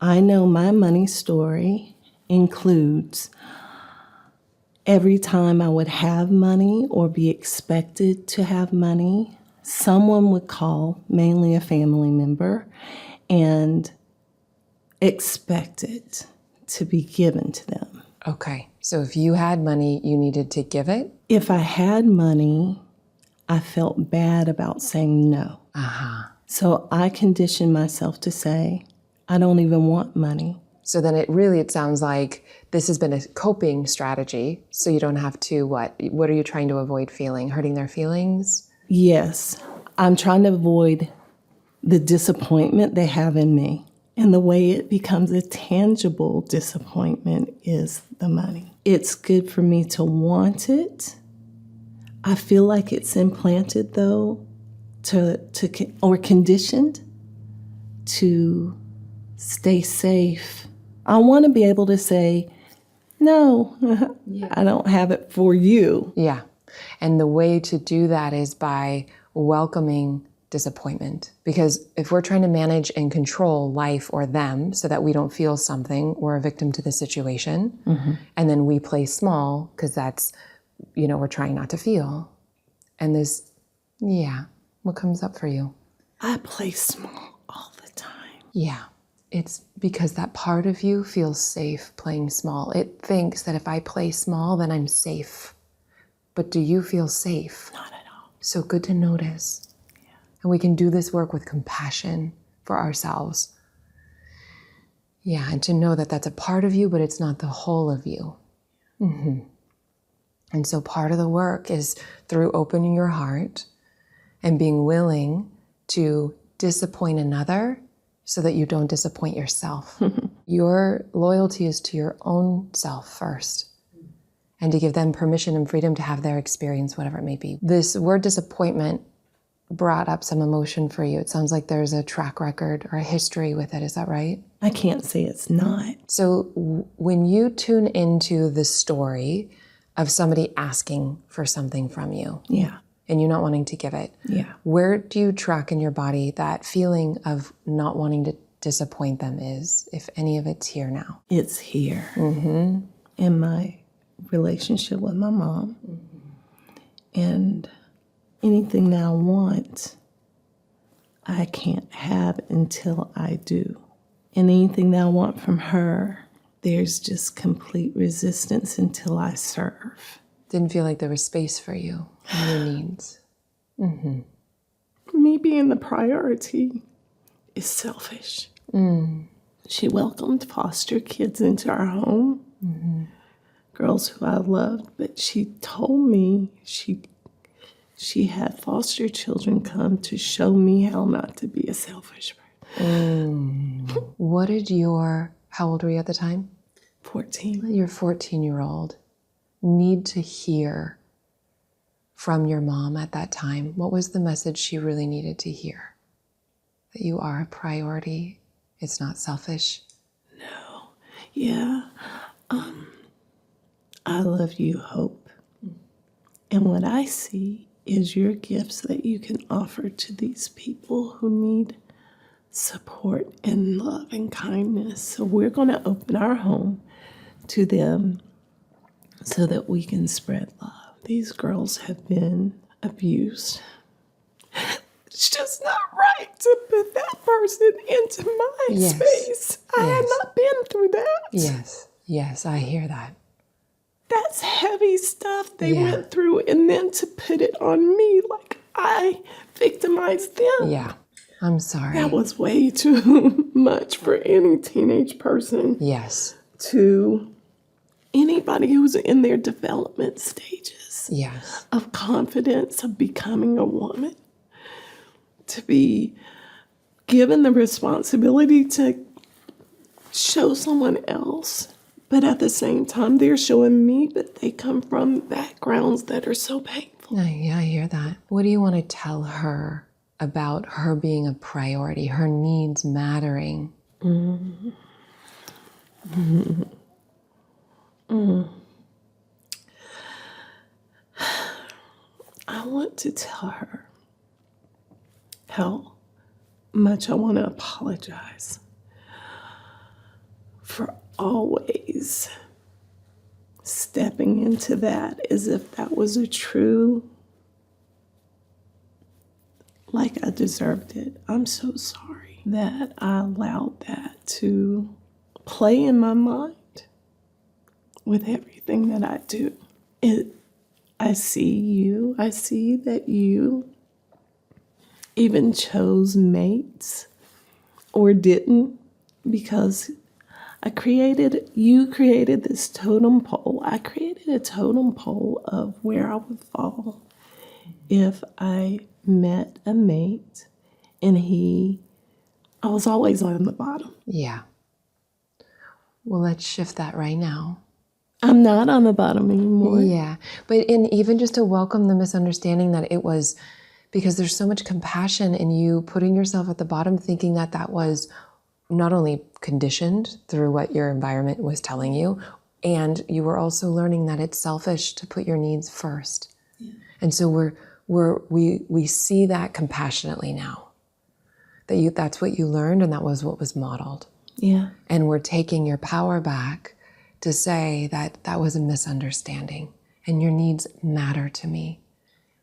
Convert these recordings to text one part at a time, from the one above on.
I know my money story includes every time I would have money or be expected to have money, someone would call, mainly a family member, and expect it to be given to them. Okay. So if you had money, you needed to give it? If I had money, I felt bad about saying no. So I conditioned myself to say, I don't even want money. So then it sounds like this has been a coping strategy. So you don't have to, what are you trying to avoid feeling? Hurting their feelings? Yes, I'm trying to avoid the disappointment they have in me. And the way it becomes a tangible disappointment is the money. It's good for me to want it. I feel like it's implanted, though, or conditioned to stay safe. I want to be able to say, no, I don't have it for you. Yeah. And the way to do that is by welcoming disappointment. Because if we're trying to manage and control life or them so that we don't feel something, we're a victim to the situation. And then we play small because that's, we're trying not to feel. And what comes up for you? I play small all the time. Yeah. It's because that part of you feels safe playing small. It thinks that if I play small, then I'm safe. But do you feel safe? Not at all. So good to notice. Yeah. And we can do this work with compassion for ourselves. Yeah, and to know that that's a part of you, but it's not the whole of you. And so part of the work is through opening your heart and being willing to disappoint another so that you don't disappoint yourself. Your loyalty is to your own self first, and to give them permission and freedom to have their experience, whatever it may be. This word disappointment brought up some emotion for you. It sounds like there's a track record or a history with it. Is that right? I can't say it's not. So when you tune into the story of somebody asking for something from you, Yeah. and you not wanting to give it, Yeah. where do you track in your body that feeling of not wanting to disappoint them is, if any of it's here now? It's here in my relationship with my mom. And anything that I want, I can't have until I do. And anything that I want from her, there's just complete resistance until I serve. Didn't feel like there was space for you and your needs. Me being the priority is selfish. She welcomed foster kids into our home, girls who I loved, but she told me she had foster children come to show me how not to be a selfish person. How old were you at the time? 14. Your 14-year-old need to hear from your mom at that time. What was the message she really needed to hear? That you are a priority. It's not selfish. No. Yeah. I love you, Hope. And what I see is your gifts that you can offer to these people who need support and love and kindness. So we're going to open our home to them so that we can spread love. These girls have been abused. It's just not right to put that person into my space. I have not been through that. Yes, I hear that. That's heavy stuff they went through, and then to put it on me like I victimized them. Yeah, I'm sorry. That was way too much for any teenage person. Yes. To anybody who's in their development stages. Yes. Of confidence, of becoming a woman. To be given the responsibility to show someone else. But at the same time, they're showing me, but they come from backgrounds that are so painful. Yeah, I hear that. What do you want to tell her about her being a priority, her needs mattering? I want to tell her how much I want to apologize for always stepping into that as if that was a true, like I deserved it. I'm so sorry that I allowed that to play in my mind with everything that I do. I see that you even chose mates or didn't, because you created this totem pole. I created a totem pole of where I would fall if I met a mate and I was always on the bottom. Yeah. Well, let's shift that right now. I'm not on the bottom anymore. Yeah. But even just to welcome the misunderstanding that it was because there's so much compassion in you putting yourself at the bottom, thinking that that was not only conditioned through what your environment was telling you, and you were also learning that it's selfish to put your needs first. Yeah. And so we see that compassionately now. That's what you learned, and that was what was modeled. Yeah. And we're taking your power back to say that that was a misunderstanding and your needs matter to me.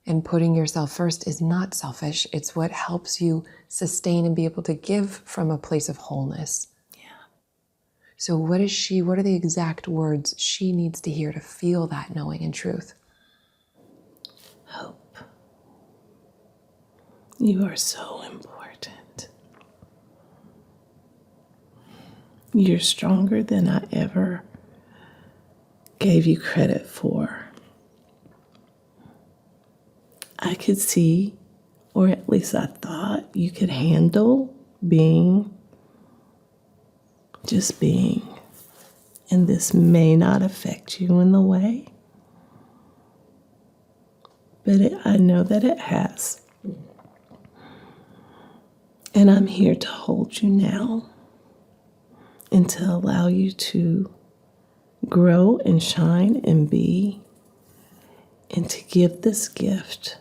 And putting yourself first is not selfish. It's what helps you sustain and be able to give from a place of wholeness. Yeah. So what are the exact words she needs to hear to feel that knowing and truth? Hope. You are so important. You're stronger than I ever gave you credit for. I could see, or at least I thought, you could handle just being. And this may not affect you in the way, but I know that it has. And I'm here to hold you now and to allow you to grow and shine and be, and to give this gift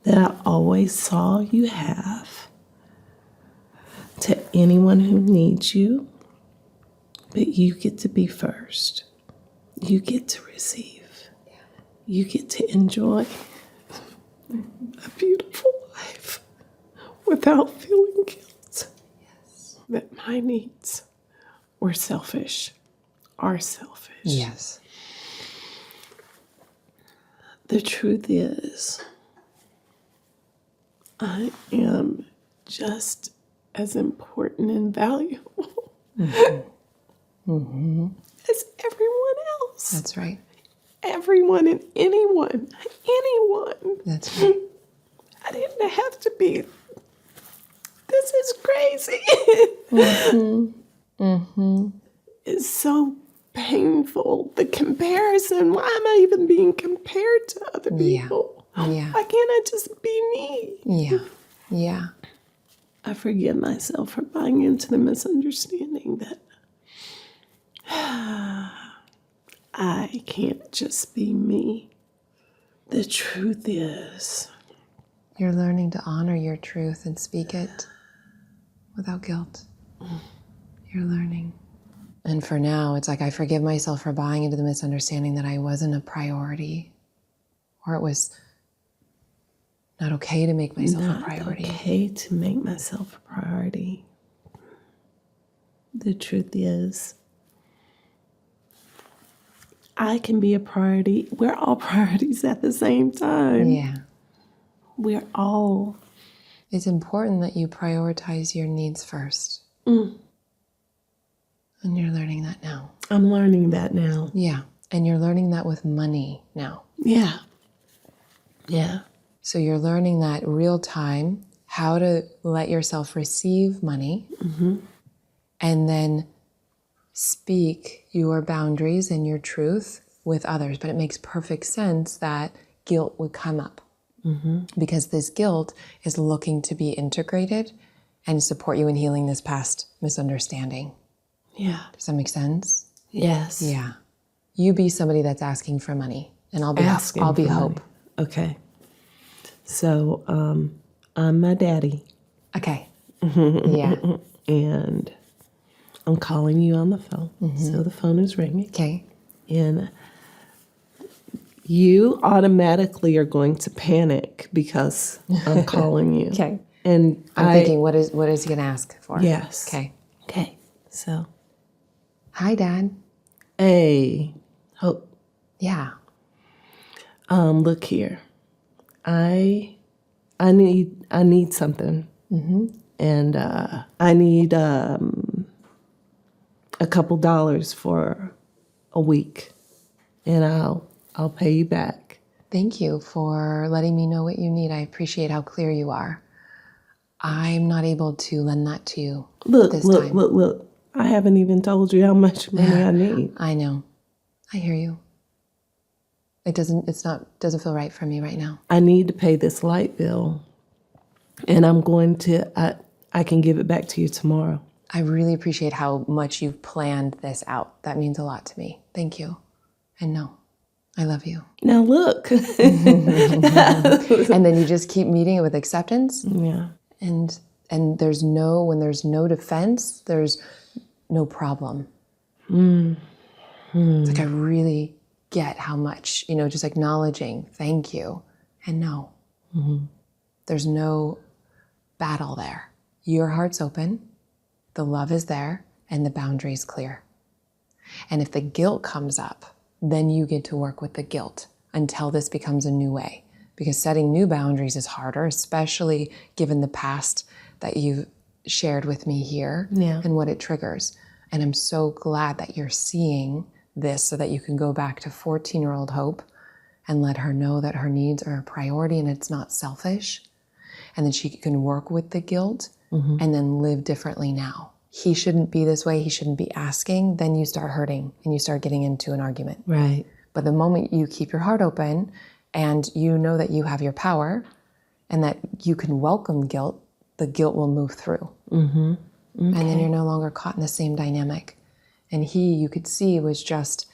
that I always saw you have to anyone who needs you. But you get to be first. You get to receive. You get to enjoy a beautiful life without feeling guilt that my needs are selfish. Yes. The truth is, I am just as important and valuable as everyone else. That's right. Everyone and anyone. That's right. I didn't have to be. This is crazy. It's so painful. The comparison. Why am I even being compared to other people? Yeah. Why can't I just be me? Yeah. I forgive myself for buying into the misunderstanding that I can't just be me. The truth is, You're learning to honor your truth and speak it without guilt. You're learning. And for now, it's like I forgive myself for buying into the misunderstanding that I wasn't a priority, or it was not okay to make myself a priority. Not okay to make myself a priority. The truth is, I can be a priority. We're all priorities at the same time. Yeah. We're all. It's important that you prioritize your needs first. And you're learning that now. I'm learning that now. Yeah. And you're learning that with money now. Yeah. So you're learning that real time, how to let yourself receive money and then speak your boundaries and your truth with others. But it makes perfect sense that guilt would come up because this guilt is looking to be integrated and support you in healing this past misunderstanding. Yeah. Does that make sense? Yes. Yeah. You be somebody that's asking for money, and I'll be Asking I'll be for hope. money. Okay. So I'm my daddy. Okay. Yeah. And I'm calling you on the phone. So the phone is ringing. Okay. And you automatically are going to panic because I'm calling you. Okay. And I'm thinking, what is he going to ask for? Yes. Okay. Okay. So, Hi, Dad. hey, Hope, Yeah. look here. I need something. And I need a couple dollars for a week. And I'll pay you back. Thank you for letting me know what you need. I appreciate how clear you are. I'm not able to lend that to you this time. Look. I haven't even told you how much money I need. I know. I hear you. It doesn't feel right for me right now. I need to pay this light bill. And I can give it back to you tomorrow. I really appreciate how much you've planned this out. That means a lot to me. Thank you. And no, I love you. Now look. And then you just keep meeting it with acceptance. Yeah. And when there's no defense, there's no problem. It's like I really get how much, just acknowledging thank you and no. There's no battle there. Your heart's open, the love is there, and the boundary's clear. And if the guilt comes up, then you get to work with the guilt until this becomes a new way. Because setting new boundaries is harder, especially given the past that you've shared with me here and what it triggers. And I'm so glad that you're seeing this so that you can go back to 14-year-old Hope and let her know that her needs are a priority and it's not selfish. And then she can work with the guilt and then live differently now. He shouldn't be this way. He shouldn't be asking. Then you start hurting and you start getting into an argument. Right. But the moment you keep your heart open and you know that you have your power and that you can welcome guilt, the guilt will move through. And then you're no longer caught in the same dynamic. And you could see, was just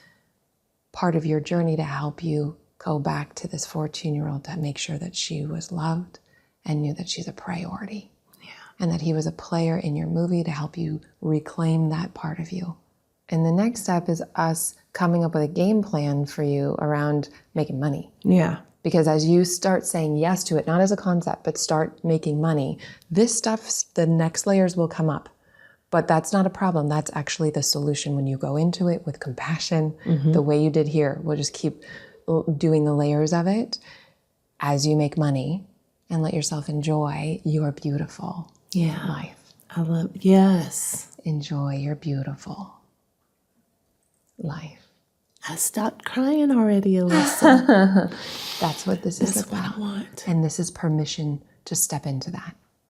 part of your journey to help you go back to this 14-year-old to make sure that she was loved and knew that she's a priority. And that he was a player in your movie to help you reclaim that part of you. And the next step is us coming up with a game plan for you around making money. Yeah. Because as you start saying yes to it, not as a concept, but start making money, this stuff, the next layers will come up. But that's not a problem. That's actually the solution when you go into it with compassion, the way you did here. We'll just keep doing the layers of it as you make money and let yourself enjoy your beautiful life. Yes. Enjoy your beautiful life. I stopped crying already, Alyssa. That's what this is That's about. what I want. And this is permission to step into that.